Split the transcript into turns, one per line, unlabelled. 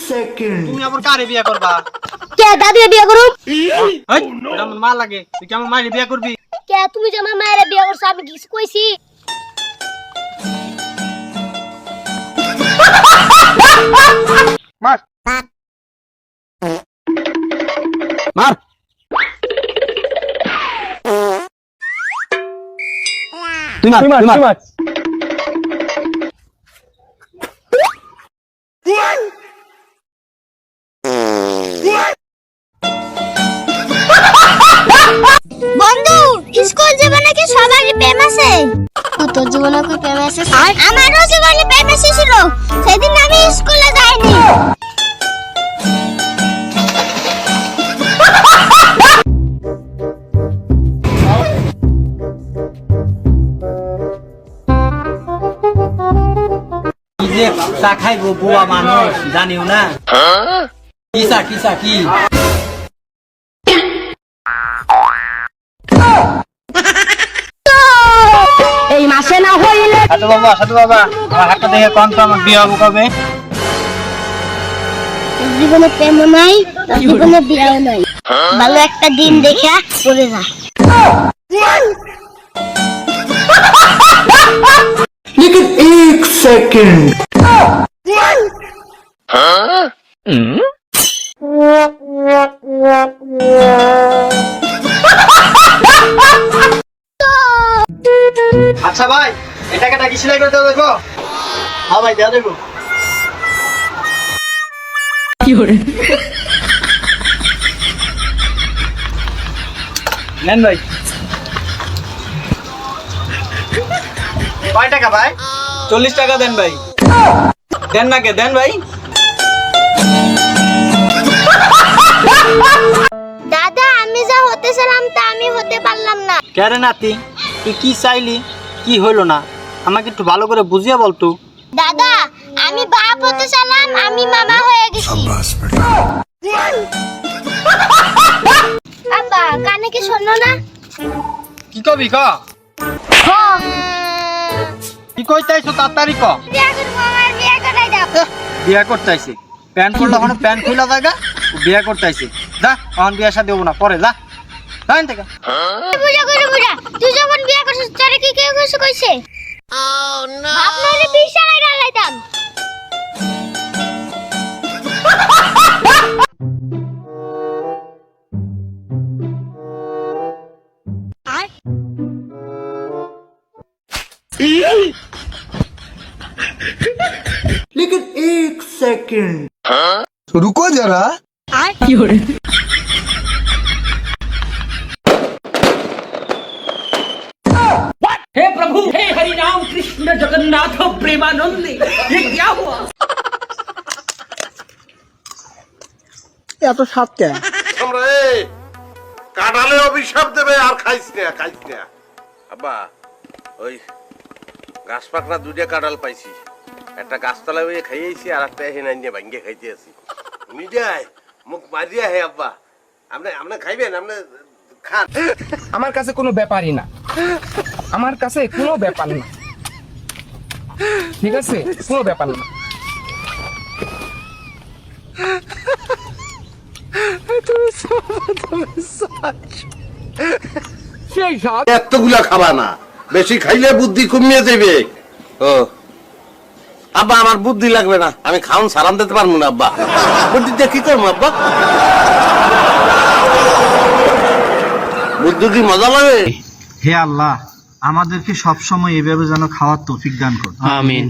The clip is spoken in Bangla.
সেকেন্ড।
তুমি আবার কারে বিয়া করবা?
কে দাদি বিয়ে করু?
এই এটা আমার মা লাগে, তুই কি আমার মায়ের বিয়া করবি?
কে তুমি যে আমার মায়ের বিয়ে করছ আমি কিছু কইছি?
মার মার। তুই মার, তুই মার।
বন্ধু স্কুল জীবনে কি সবারই প্রেম আছে? তোর জীবনে কি প্রেম আছে? আমারও জীবনে প্রেম এসেছিল, সেদিন আমি স্কুলে যাইনি।
কি যে চা খাইবো বুয়া মানুষ জানিও না। কিসা কি
এই মাসে না হইলে
সাধু বাবা আমার হাতটা দেখে কোন তো আমার বিয়ে হবো কবে?
জীবনে প্রেমও নাই, জীবনে বিয়েও নাই। ভালো একটা দিন দেখে পড়ে যা।
लेकिन एक सेकंड।
আচ্ছা ভাই, এটাকে নাকি সেলাই করে দেবো দেখো? হ্যাঁ ভাই দেওয়া দেখো। নেন ভাই। কয় টাকা ভাই? 40 টাকা দেন ভাই। দেন না কে দেন ভাই।
দাদা আমি যা হতে চাইলাম তা আমি হতে পারলাম না।
কেরে নাতি, তুই কি চাইলি, কি হইলো না আমাকে একটু ভালো করে বুঝিয়ে বলতো।
দাদা আমি বাপ হতে চাইলাম, আমি মামা হয়ে গেছি। আব্বা কানে কি শোনো না?
কি কবি ক? কি কইতাইছো তাড়াতাড়ি ক।
বিয়া করবো, আমার বিয়া করাই দাও।
বিয়া করতেছে, প্যান্ট পরলে ওখানে প্যান্ট খুলা জায়গা, বিয়া করতেছে। যা এখন বিয়া শাদী হবো না, পরে যা জান থেকে।
বুঝা করে বুঝা, তুই যখন বিয়া করছিস তোরে কি কেউ কিছু কইছে? ও নো, বাপ নইলে বিশা লাইরা লাইতাম।
लेकिन एक सेकंड।
रुको जरा।
हे प्रभु, हे हरि राम कृष्ण जगन्नाथ प्रेमानंद, ये क्या हुआ?
এত সাত কে?
আমরা এই কাঁঠালে অভিশাপ দেবে আর খাইস না। আব্বা ওই গাছ পাকনা দুইটা কাঁঠাল পাইছি, একটা গাছতলা বইয়ে খাইয়েছি আর একটা হেনাই নিয়ে ভাঙ্গে খাইতে আছি। মিডিয়ায় মুখ মারিয়া হে আব্বা, আপনি খাইবেন, আপনি খান।
আমার কাছে কোনো ব্যাপারই না, আমার কাছে কোনো ব্যাপার না, ঠিক আছে, কোনো ব্যাপার না। সেই সব
এতগুলা খাবা না, বেশি খাইলে বুদ্ধি কমিয়ে যাবে। ও আব্বা আমার বুদ্ধি লাগবে না, আমি খাওন সারান দিতে পারবো না আব্বা। বুদ্ধি দিয়ে কি করবো আব্বা? বুদ্ধি কি মজা লাগে?
হে আল্লাহ, আমাদেরকে সবসময় এভাবে যেন খাওয়ার তৌফিক দান করুন।
आमीन।